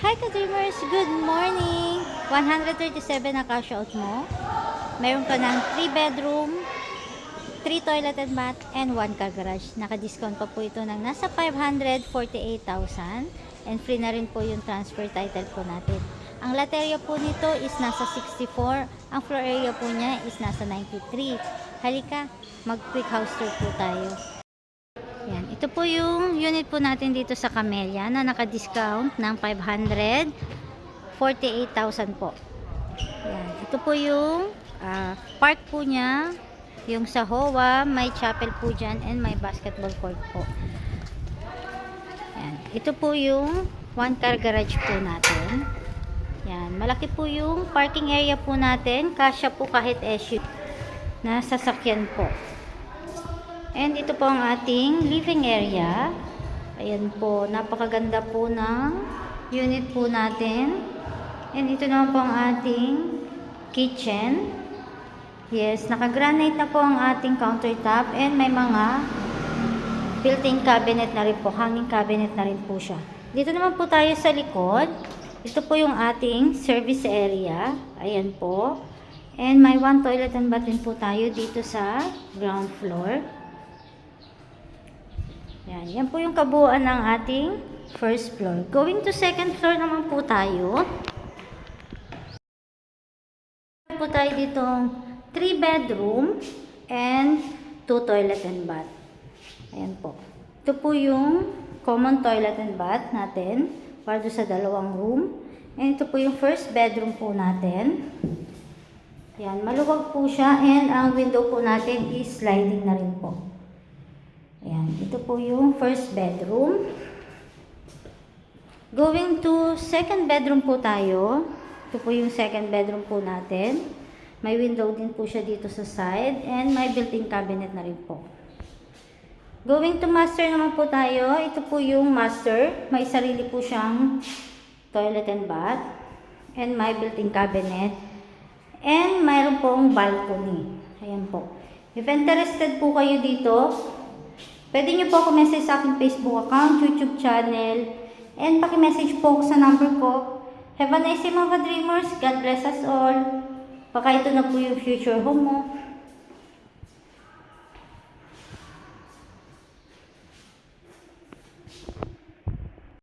Hi ka-dreamers! Good morning! 137 na cash out mo. Meron ka ng 3 bedroom, 3 toilet and bath, and 1 car garage. Naka-discount pa po ito ng nasa 548,000 and free na rin po yung transfer title po natin. Ang lot area po nito is nasa 64. Ang floor area po niya is nasa 93. Halika, mag-quick house tour po tayo. Yan, ito po yung unit po natin dito sa Camellia na naka-discount ng 548,000 po. Yan, ito po yung park po niya, yung sa HOA, may chapel po dyan and may basketball court po. Yan, ito po yung 1 car garage po natin. Yan, malaki po yung parking area po natin, kasya po kahit SUV na sasakyan po. And ito po ang ating living area. Ayan po, napakaganda po ng unit po natin. And ito naman po ang ating kitchen. Yes, naka-granite na po ang ating countertop and may mga built-in cabinet na rin po, hanging cabinet na rin po siya. Dito naman po tayo sa likod. Ito po yung ating service area. Ayan po. And may 1 toilet and bath din po tayo dito sa ground floor. Yan po yung kabuuan ng ating first floor. Going to second floor naman po tayo. Po tayo dito 3 bedroom and 2 toilet and bath. Ayan po. Ito po yung common toilet and bath natin para sa dalawang room. And ito po yung first bedroom po natin. Yan, maluwag po siya and ang window po natin is sliding na rin po. Ayan, ito po yung first bedroom. Going to second bedroom po tayo. Ito po yung second bedroom po natin. May window din po siya dito sa side and may built-in cabinet na rin po. Going to master naman po tayo. Ito po yung master. May sarili po siyang toilet and bath and may built-in cabinet and mayroon pong balcony. Ayan po. If interested po kayo dito, pwede nyo po ako message sa aking Facebook account, YouTube channel, and paki-message po ako sa number ko. Have a nice day mga ka-dreamers. God bless us all. Baka ito na po yung future home mo.